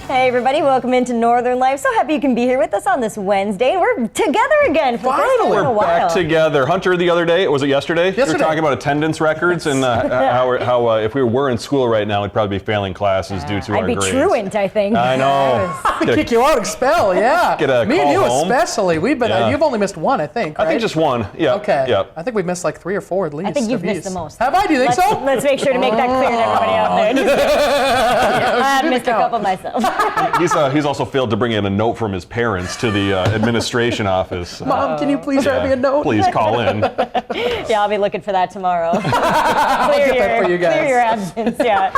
Hey everybody, welcome into Northern Life. So happy you can be here with us on this Wednesday. And we're together again for the first time in a while. Back together. Hunter, the other day, was it yesterday? You were talking about attendance records and how if we were in school right now, we'd probably be failing classes due to our grades. I'd be truant, I think. I know. I'd kick you out, expel, yeah. Me and you home. Especially. We've been. You've only missed one, I think. Right? I think just one. Yeah. Okay. Yeah. I think we've missed like 3 or 4 at least. I think you've missed the most. Have I? Do you think so? Let's make sure to make that clear to everybody out there. I missed a couple myself. He's also failed to bring in a note from his parents to the administration office. Mom, can you please write me a note? Please call in. Yeah, I'll be looking for that tomorrow. I'll get that for you guys. Clear your absence, yeah.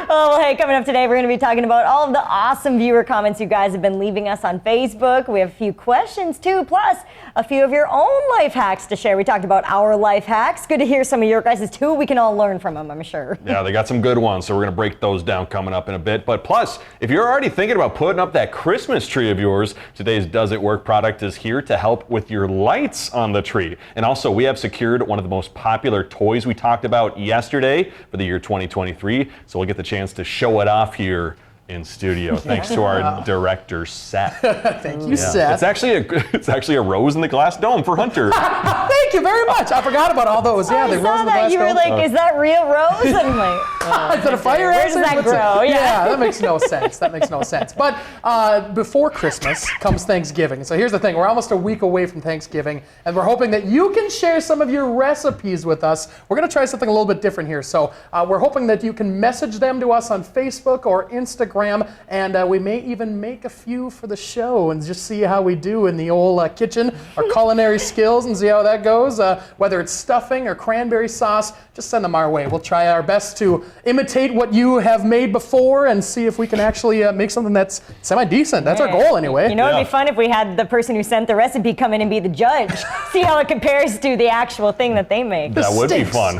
Oh, well, hey, coming up today, we're going to be talking about all of the awesome viewer comments you guys have been leaving us on Facebook. We have a few questions, too, plus a few of your own life hacks to share. We talked about our life hacks. Good to hear some of your guys' too. We can all learn from them, I'm sure. Yeah, they got some good ones, so we're going to break those down coming up in a bit. But plus, if you're already thinking about putting up that Christmas tree of yours, today's Does It Work product is here to help with your lights on the tree. And also, we have secured one of the most popular toys we talked about yesterday for the year 2023, so we'll get the chance to show it off here in studio, thanks to our director, Seth. Thank you, Seth. It's actually a rose in the glass dome for Hunter. Thank you very much. I forgot about all those. Yeah, the rose in the glass dome. You were like, is that real rose? And I'm like, is that a fire where does that grow? Yeah, that makes no sense. That makes no sense. But before Christmas comes Thanksgiving. So here's the thing. We're almost a week away from Thanksgiving, and we're hoping that you can share some of your recipes with us. We're going to try something a little bit different here. So we're hoping that you can message them to us on Facebook or Instagram, and we may even make a few for the show and just see how we do in the old kitchen, our culinary skills, and see how that goes. Whether it's stuffing or cranberry sauce, just send them our way. We'll try our best to imitate what you have made before and see if we can actually make something that's semi-decent. That's our goal anyway. You know, it'd be fun if we had the person who sent the recipe come in and be the judge. See how it compares to the actual thing that they make. That would be fun.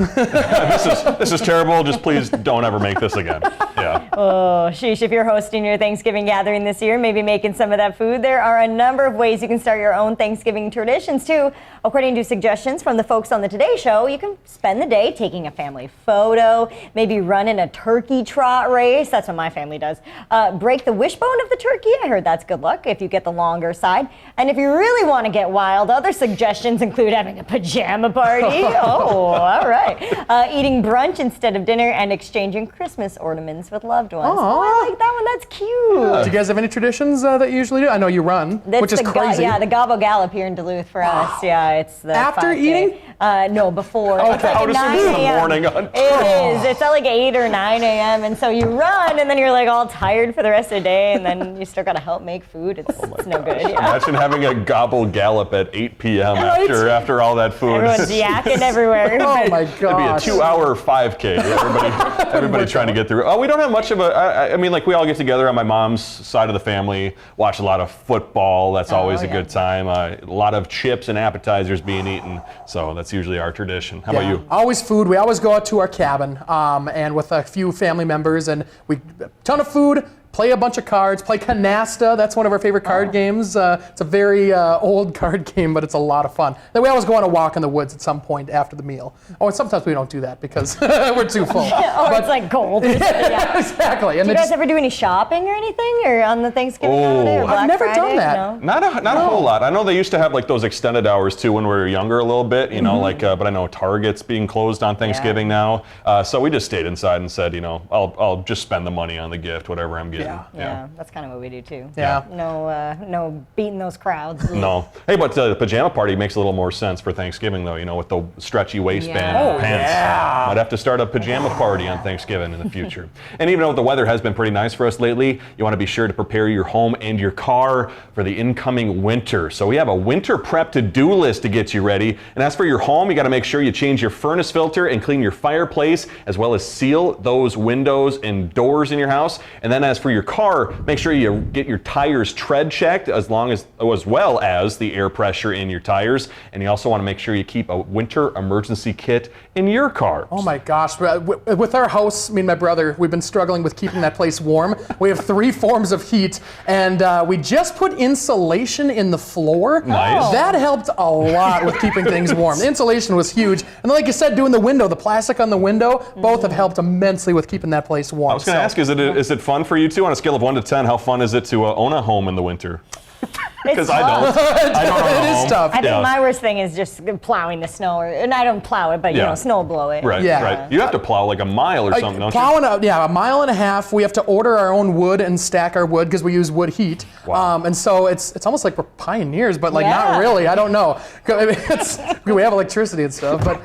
This is terrible. Just please don't ever make this again. Yeah. Oh, sheesh. If you're hosting your Thanksgiving gathering this year, maybe making some of that food, there are a number of ways you can start your own Thanksgiving traditions, too. According to suggestions from the folks on the Today Show, you can spend the day taking a family photo, maybe run in a turkey trot race. That's what my family does. Break the wishbone of the turkey. I heard that's good luck if you get the longer side. And if you really want to get wild, other suggestions include having a pajama party. Oh, all right. Eating brunch instead of dinner and exchanging Christmas ornaments with loved ones. Oh, I like that one. That's cute. Yeah. Do you guys have any traditions that you usually do? I know you run, which is crazy. Yeah, the Gobble Gallop here in Duluth for us. Yeah, it's the after eating? No, before. Okay. It's like How does it in the morning? It is. It's at like 8 or 9 a.m. And so you run, and then you're like all tired for the rest of the day, and then you still got to help make food. It's no good. Yeah. Imagine having a Gobble Gallop at 8 p.m. after all that food. Everyone's yakking everywhere. Oh my gosh. It'd be a 2-hour 5K. Everybody trying to get through. Oh, we don't have much of I mean, like we all get together on my mom's side of the family, watch a lot of football. That's always a good time. A lot of chips and appetizers being eaten. So that's usually our tradition. How about you? Always food. We always go out to our cabin and with a few family members, and we ton of food. Play a bunch of cards, play Canasta. That's one of our favorite card games. It's a very old card game, but it's a lot of fun. Then we always go on a walk in the woods at some point after the meal. Oh, and sometimes we don't do that because we're too full. It's like cold. Yeah, exactly. And do you guys ever do any shopping or anything, or on the Thanksgiving holiday or Black I've never Friday? done that. No? Not a whole lot. I know they used to have like those extended hours too when we were younger a little bit, you know, like. But I know Target's being closed on Thanksgiving now, so we just stayed inside and said, you know, I'll just spend the money on the gift, whatever I'm getting. Yeah. That's kind of what we do too. Yeah. No beating those crowds. No. Hey, but the pajama party makes a little more sense for Thanksgiving though, you know, with the stretchy waistband and pants. Yeah. Might have to start a pajama party on Thanksgiving in the future. And even though the weather has been pretty nice for us lately, you want to be sure to prepare your home and your car for the incoming winter. So we have a winter prep to-do list to get you ready. And as for your home, you got to make sure you change your furnace filter and clean your fireplace, as well as seal those windows and doors in your house. And then as for your car, make sure you get your tires tread checked as well as the air pressure in your tires. And you also want to make sure you keep a winter emergency kit in your car. Oh my gosh. With our house, me and my brother, we've been struggling with keeping that place warm. We have 3 forms of heat, and we just put in insulation in the floor. Nice. That helped a lot with keeping things warm. The insulation was huge. And then, like you said, doing the window, the plastic on the window, both have helped immensely with keeping that place warm. I was going to ask, is it fun for you too? On a scale of 1 to 10, how fun is it to own a home in the winter? Because I don't. I don't own a It is home. tough. I think my worst thing is just plowing the snow, and I don't plow it, but Yeah. snow blow it. Right, Yeah. right. You have to plow like a mile or something, don't you? Plowing a mile and a half. We have to order our own wood and stack our wood because we use wood heat. Wow. And so it's almost like we're pioneers, but like Yeah. not really. I don't know. I mean, we have electricity and stuff, but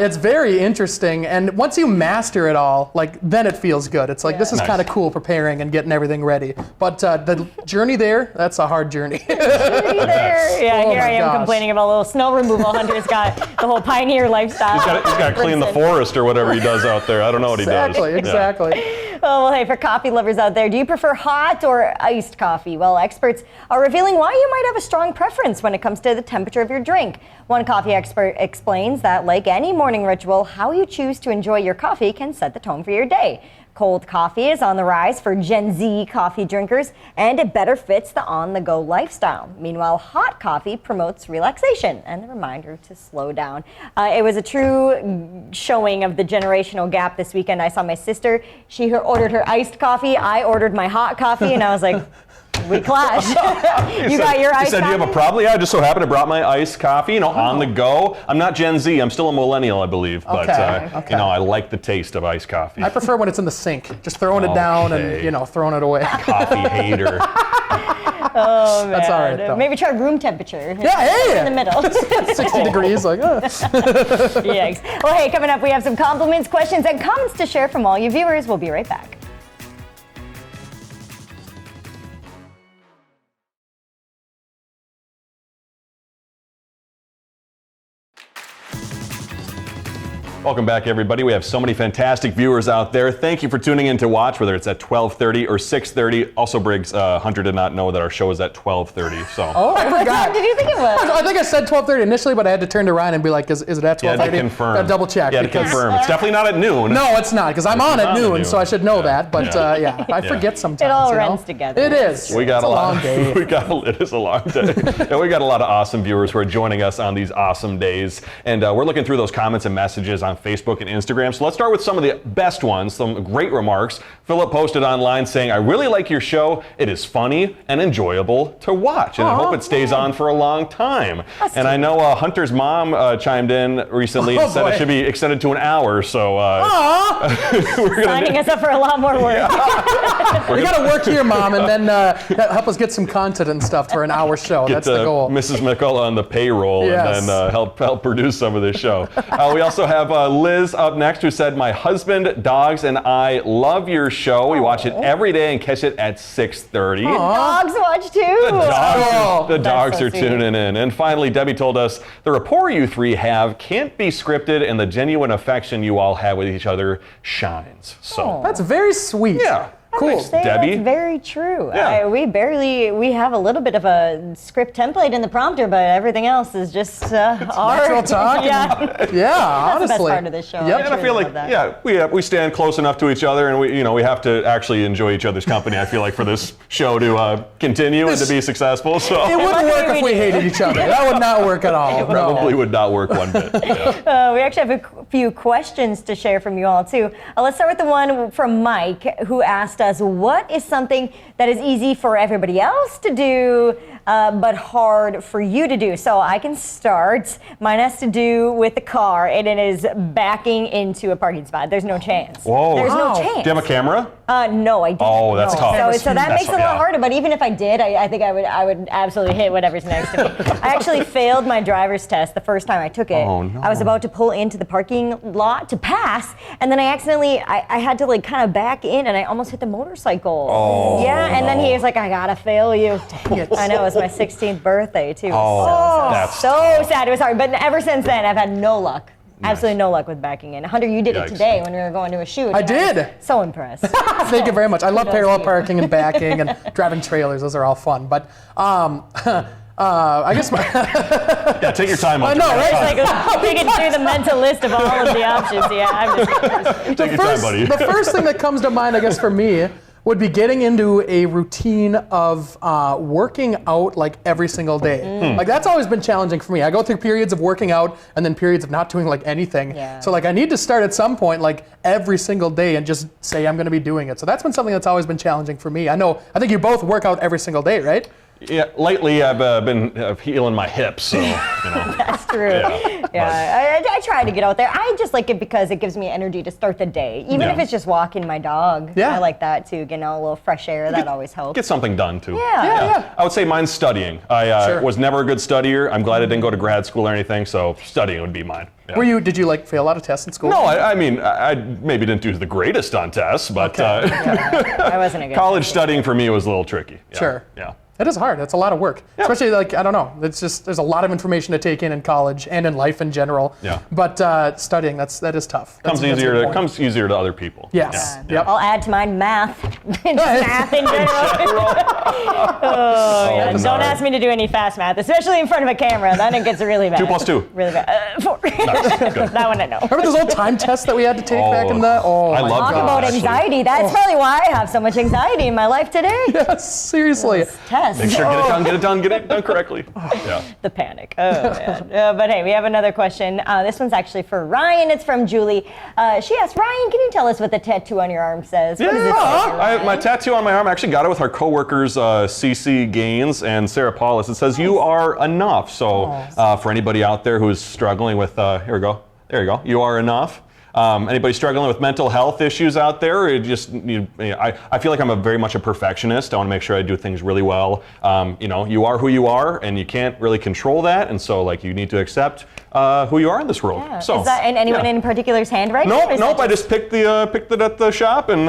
it's very interesting. And once you master it all, like then it feels good. It's like this is Nice. kind of cool preparing and getting everything ready. But the journey there, that's a hard journey. Yeah, Oh here my I am gosh. complaining about little snow removal. Hunter's got the whole pioneer lifestyle. He's got to clean the forest or whatever he does out there. I don't know what he does. Exactly. Oh, well, hey, for coffee lovers out there, do you prefer hot or iced coffee? Well, experts are revealing why you might have a strong preference when it comes to the temperature of your drink. One coffee expert explains that, like any morning ritual, how you choose to enjoy your coffee can set the tone for your day. Cold coffee is on the rise for Gen Z coffee drinkers, and it better fits the on-the-go lifestyle. Meanwhile, hot coffee promotes relaxation and the reminder to slow down. It was a true showing of the generational gap this weekend. I saw my sister. She ordered her iced coffee. I ordered my hot coffee, and I was like, we clash. You got your iced He said, coffee? do you have a problem? Yeah, I just so happened to brought my iced coffee, on the go. I'm not Gen Z. I'm still a millennial, I believe. But, Okay. I like the taste of iced coffee. I prefer when it's in the sink, just throwing it down Okay. and throwing it away. Coffee hater. Oh, That's all right, man. though. Maybe try room temperature. Yeah, hey! In the middle. 60 degrees, like, Yikes. Well, hey, coming up, we have some compliments, questions, and comments to share from all you viewers. We'll be right back. Welcome back, everybody. We have so many fantastic viewers out there. Thank you for tuning in to watch, whether it's at 12:30 or 6:30. Also, Briggs, Hunter did not know that our show is at 12:30. So. I What forgot. time did you think it was? I think I said 12:30 initially, but I had to turn to Ryan and be like, is it at 12:30? Yeah, to confirm. Gotta double check. Yeah, to because- confirm. It's definitely not at noon. No, it's not, because I'm on at not at noon, noon. so I should know Yeah. that. But Yeah. I forget sometimes. It all you know? runs together. It is. We got It's a lot. long day. It is a long day. And we got a lot of awesome viewers who are joining us on these awesome days. And we're looking through those comments and messages on Facebook and Instagram. So let's start with some of the best ones, some great remarks. Philip posted online saying, I really like your show. It is funny and enjoyable to watch. And I hope it stays on for a long time. And I know Hunter's mom chimed in recently and said boy. it should be extended to an hour. So we're going Signing us up for a lot more work. We got to work here, Mom, and then help us get some content and stuff for an hour show. That's the goal. Mrs. Mickle on the payroll Yes. and then help produce some of this show. We also have Liz up next who said, my husband, dogs, and I love your show. We watch it every day and catch it at 6:30. Dogs watch too. The dogs so are sweet. tuning in. And finally, Debbie told us, the rapport you three have can't be scripted and the genuine affection you all have with each other shines. So, That's very sweet. yeah. Cool. Say Debbie? That's very true. Yeah. We have a little bit of a script template in the prompter, but everything else is just our natural talk and- Yeah. Yeah, That's the best honestly. part of this show. Yep. And I feel like, we stand close enough to each other, and we have to actually enjoy each other's company. I feel like for this show to continue and to be successful. So It wouldn't work if we hated each other. That would not work at all. probably would not work one bit. Yeah. We actually have a few questions to share from you all too. Let's start with the one from Mike, who asked us, what is something that is easy for everybody else to do, but hard for you to do? So I can start. Mine has to do with the car, and it is backing into a parking spot. There's no chance. Whoa. There's Wow. no chance. Do you have a camera? No, I didn't. Oh, that's no. tough. So that That's makes it a tough, lot yeah. harder. But even if I did, I think I would absolutely hit whatever's next to me. I actually failed my driver's test the first time I took it. Oh, no. I was about to pull into the parking lot to pass, and then I accidentally I had to like kind of back in, and I almost hit the motorcycle. Oh, yeah, and then he was like, "I gotta fail you." Dang it. I know it was my 16th birthday too. Oh, that's so sad. It was hard, but ever since then I've had no luck. Absolutely no luck with backing in. Hunter, you did Yikes. it today when we were going to a shoot. I and did. was so impressed. Thank you very much. I love Kudos parallel to you. parking and backing and driving trailers. Those are all fun. But I guess Yeah, take your time on I know, it. right? It's like thinking through the mental list of all of the options. Yeah, I'm just Take your time, buddy. the first thing that comes to mind, I guess, for me would be getting into a routine of working out like every single day. Like that's always been challenging for me. I go through periods of working out and then periods of not doing like anything. Yeah. So like I need to start at some point like every single day and just say I'm going to be doing it. So that's been something that's always been challenging for me. I think you both work out every single day, right? Yeah, lately I've been healing my hips, so, That's true. Yeah. I try to get out there. I just like it because it gives me energy to start the day. Even if it's just walking my dog. Yeah. I like that too. Getting out a little fresh air, that always helps. Get something done, too. Yeah. I would say mine's studying. I Sure. was never a good studier. I'm glad I didn't go to grad school or anything, so studying would be mine. Yeah. Did you like fail a lot of tests in school? No, I mean, I maybe didn't do the greatest on tests, but I wasn't a good college studying for me was a little tricky. Yeah. Sure. Yeah. It is hard. It's a lot of work. Especially like, I don't know, it's just, there's a lot of information to take in college and in life in general. Yeah. But studying, that is tough. Comes easier to other people. Yes. Yeah. Yep. I'll add to mine math. Math in general. Yeah. That's Don't hard. ask me to do any fast math, especially in front of a camera. Then it gets really bad. 2 + 2. Really bad. 4. That one I know. Remember those old time tests that we had to take back in the, I my love Talk those, about actually. anxiety. That's probably why I have so much anxiety in my life today. Yes, seriously. Tests. Make sure get it done correctly. Yeah. The panic. Oh, man. But hey, we have another question. This one's actually for Ryan. It's from Julie. She asked, Ryan, can you tell us what the tattoo on your arm says? What does it say? My tattoo on my arm, I actually got it with our coworkers, CC Gaines and Sarah Paulus. It says, "You are enough." So for anybody out there who's struggling with, here we go. There you go. You are enough. Anybody struggling with mental health issues out there? Or I feel like I'm very much a perfectionist. I want to make sure I do things really well. You are who you are, and you can't really control that. And so, like, you need to accept who you are in this world. Yeah. So, is that in anyone in particular's handwriting? or is Nope. that I just picked it at the shop and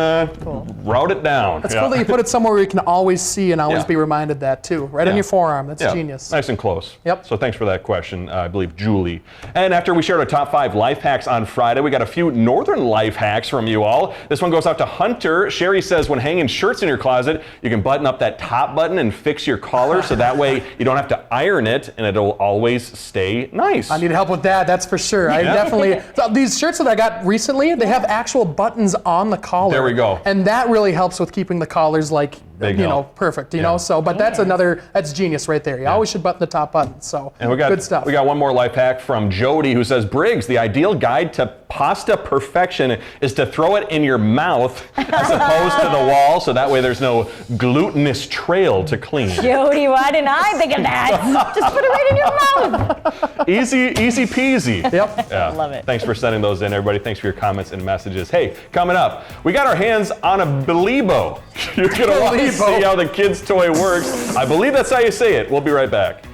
wrote it down. It's cool that you put it somewhere where you can always see and always Yeah. be reminded that too. Right on your forearm. That's genius. Nice and close. Yep. So thanks for that question, I believe Julie. And after we shared our top 5 life hacks on Friday, we got a few northern life hacks from you all. This one goes out to Hunter. Sherry says when hanging shirts in your closet, you can button up that top button and fix your collar so that way you don't have to iron it and it'll always stay nice. I need help with that, that's for sure. I definitely, these shirts that I got recently, they have actual buttons on the collar. There we go. And that really helps with keeping the collars like, Big help. perfect, you know? So, but that's genius right there. You always should button the top button, so And good stuff. We got one more life hack from Jody who says, Briggs, the ideal guide to pasta perfection is to throw it in your mouth as opposed to the wall, so that way there's no glutinous trail to clean. Jody, why didn't I think of that? Just put it right in your mouth. Easy peasy. Yep. Yeah. Love it. Thanks for sending those in, everybody. Thanks for your comments and messages. Hey, coming up, we got our hands on a Beliebo. You're going to want to see how the kids' toy works. I believe that's how you say it. We'll be right back.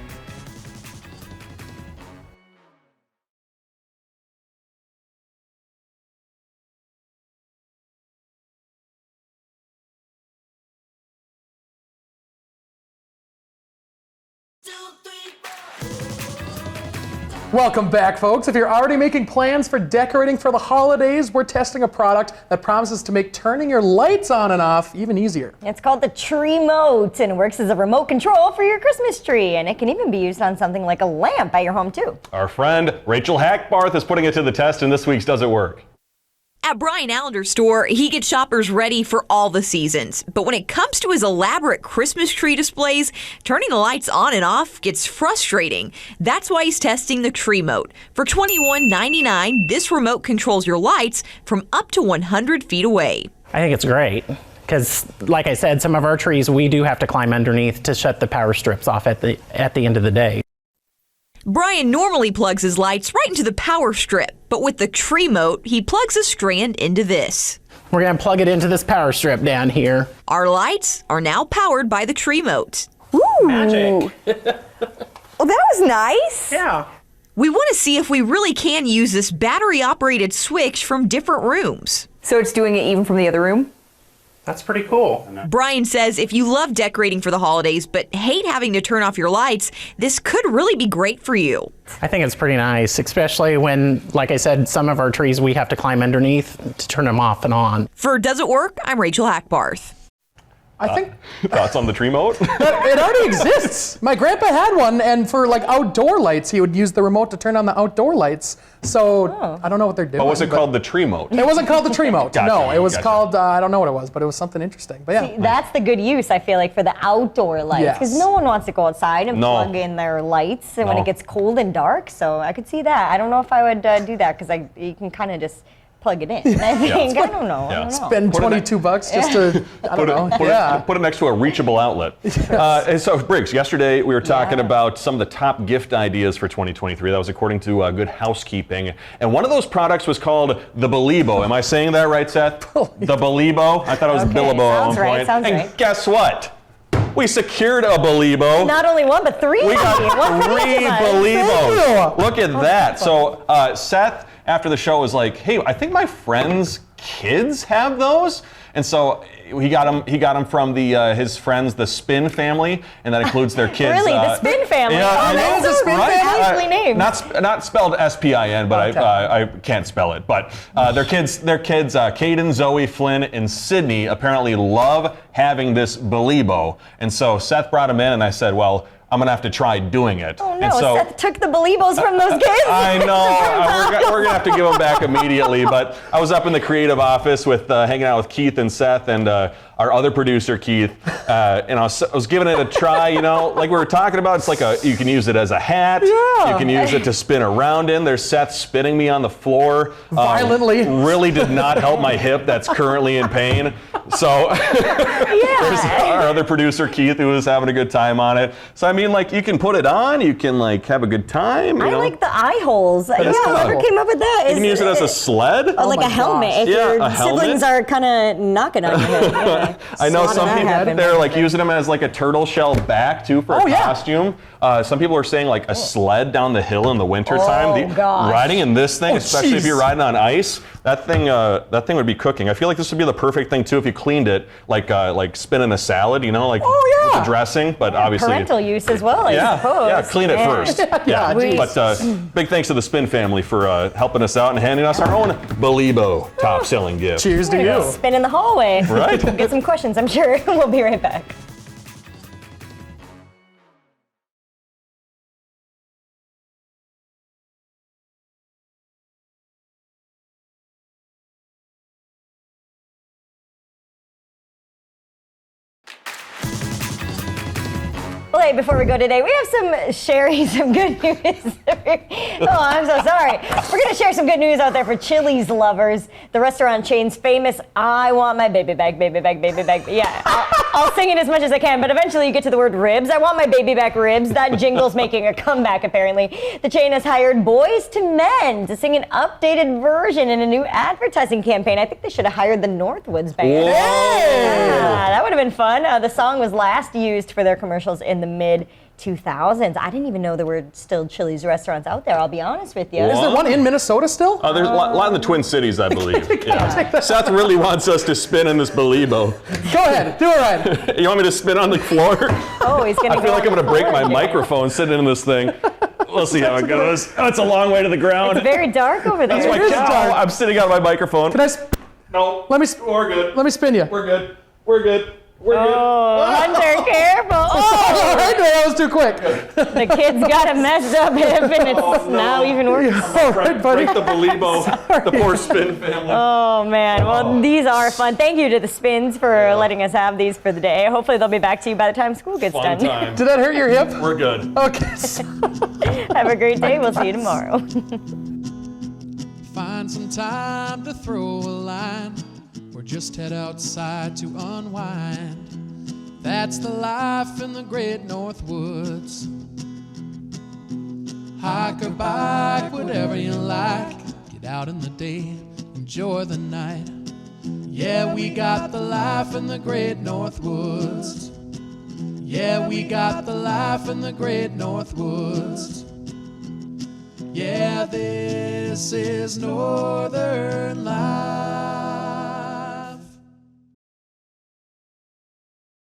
Welcome back, folks. If you're already making plans for decorating for the holidays, we're testing a product that promises to make turning your lights on and off even easier. It's called the Tree-Mote, and it works as a remote control for your Christmas tree, and it can even be used on something like a lamp at your home, too. Our friend Rachel Hackbarth is putting it to the test in this week's Does It Work? At Brian Allender's store, he gets shoppers ready for all the seasons. But when it comes to his elaborate Christmas tree displays, turning the lights on and off gets frustrating. That's why he's testing the Tree-Mote. For $21.99, this remote controls your lights from up to 100 feet away. I think it's great because, like I said, some of our trees we do have to climb underneath to shut the power strips off at the end of the day. Brian normally plugs his lights right into the power strip, but with the Tree-Mote, he plugs a strand into this. We're going to plug it into this power strip down here. Our lights are now powered by the Tree-Mote. Magic. Well, that was nice. Yeah. We want to see if we really can use this battery-operated switch from different rooms. So it's doing it even from the other room? That's pretty cool. Brian says if you love decorating for the holidays but hate having to turn off your lights, this could really be great for you. I think it's pretty nice, especially when, like I said, some of our trees we have to climb underneath to turn them off and on. For Does It Work? I'm Rachel Hackbarth. I think Thoughts on the tree moat? it already exists. My grandpa had one, and for like outdoor lights, he would use the remote to turn on the outdoor lights. So I don't know what they're doing. What was it called? The tree moat? It wasn't called the tree moat. Gotcha, No, it was gotcha. called, I don't know what it was, but it was something interesting. But yeah. See, that's the good use, I feel like, for the outdoor lights. Because Yes. no one wants to go outside and No. plug in their lights when No. it gets cold and dark. So I could see that. I don't know if I would do that because you can kind of just plug it in. I think. I don't know. I Yeah. don't know. Spend Put it $22 just to, I don't know. Put it next to a reachable outlet. And so, Briggs, yesterday we were talking about some of the top gift ideas for 2023. That was according to Good Housekeeping. And one of those products was called the Beliebo. Am I saying that right, Seth? The Beliebo? I thought it was Okay, Billabo at sounds one right, point. sounds and right. guess what? We secured a Beliebo. Not only one, but three. We got One for each three of us. Beliebos. Look at that. So Seth, after the show, was like, "Hey, I think my friends' kids have those," and so he got them from his friends, the Spin family, and that includes their kids. Really, the Spin family? Yeah, Oh, I know. that's so Spin right? family? Nicely named. Not spelled S-P-I-N, but Okay. I can't spell it. But their kids, Caden, Zoe, Flynn, and Sydney apparently love having this Beliebo, and so Seth brought them in, and I said, well, I'm gonna have to try doing it. Oh no, and so, Seth took the Beliebos from those kids. I know. We're gonna have to give them back immediately. But I was up in the creative office with hanging out with Keith and Seth and our other producer Keith, and I was giving it a try. You know, like we were talking about. It's like you can use it as a hat. Yeah. You can use it to spin around in. There's Seth spinning me on the floor Violently. Really did not help my hip. That's currently in pain. So there's our other producer Keith who was having a good time on it. So I mean, like you can put it on. You can like have a good time. You I know? like the eye holes. Yeah, is cool. whoever came up with that You can use it as a sled. or like my a helmet. gosh. If Yeah, your a helmet. siblings are kind of knocking on your head. Yeah. I know A lot of some that people happened. they're like using them as like a turtle shell back too for Oh, a yeah. costume. Some people are saying like a sled down the hill in the wintertime. Oh, gosh. Riding in this thing, especially if jeez. you're riding on ice, that thing would be cooking. I feel like this would be the perfect thing too if you cleaned it like spinning a salad, you know, like Oh, yeah. with the dressing. But obviously, Parental use as well, I suppose. yeah, clean it Man. first. Yeah, geez. But big thanks to the Spin family for helping us out and handing us our own Beliebo top selling gift. Cheers to you. Spin in the hallway. Right. We'll get some questions, I'm sure. We'll be right back. Well, hey, before we go today, we have some good news. Oh, I'm so sorry. We're going to share some good news out there for Chili's lovers. The restaurant chain's famous, I want my baby back, baby back, baby back. Yeah, I'll sing it as much as I can, but eventually you get to the word ribs. I want my baby back ribs. That jingle's making a comeback, apparently. The chain has hired Boys to Men to sing an updated version in a new advertising campaign. I think they should have hired the Northwoods band. Whoa. Yeah, that would have been fun. The song was last used for their commercials in the mid-2000s. I didn't even know there were still Chili's restaurants out there, I'll be honest with you. Is there one in Minnesota still? There's a lot in the Twin Cities, I believe. Yeah. Seth really wants us to spin in this Beliebo. Go ahead, do it right. You want me to spin on the floor? Oh, he's going to I feel like I'm going to break my microphone sitting in this thing. We'll see how it goes. Oh, it's a long way to the ground. It's very dark over there. That's my is cow. dark. I'm sitting on my microphone. Can I? No. Let me. We're good. Let me spin you. We're good. We're good. We're Oh, Hunter, careful. All Oh, right, that was too quick. the kid's got a messed up hip and it's now even worse. All right, buddy. Break the Beliebo. The poor Spin family. Oh, man. Well, these are fun. Thank you to the Spins for letting us have these for the day. Hopefully they'll be back to you by the time school gets Fun done. time. Did that hurt your hip? We're good. Okay. Have a great day. We'll see you tomorrow. Find some time to throw a line, or just head outside to unwind. That's the life in the great North Woods. Hike or bike, whatever you like. Get out in the day, enjoy the night. Yeah, we got the life in the great North Woods. Yeah, we got the life in the great North Woods. Yeah, this is Northern Life.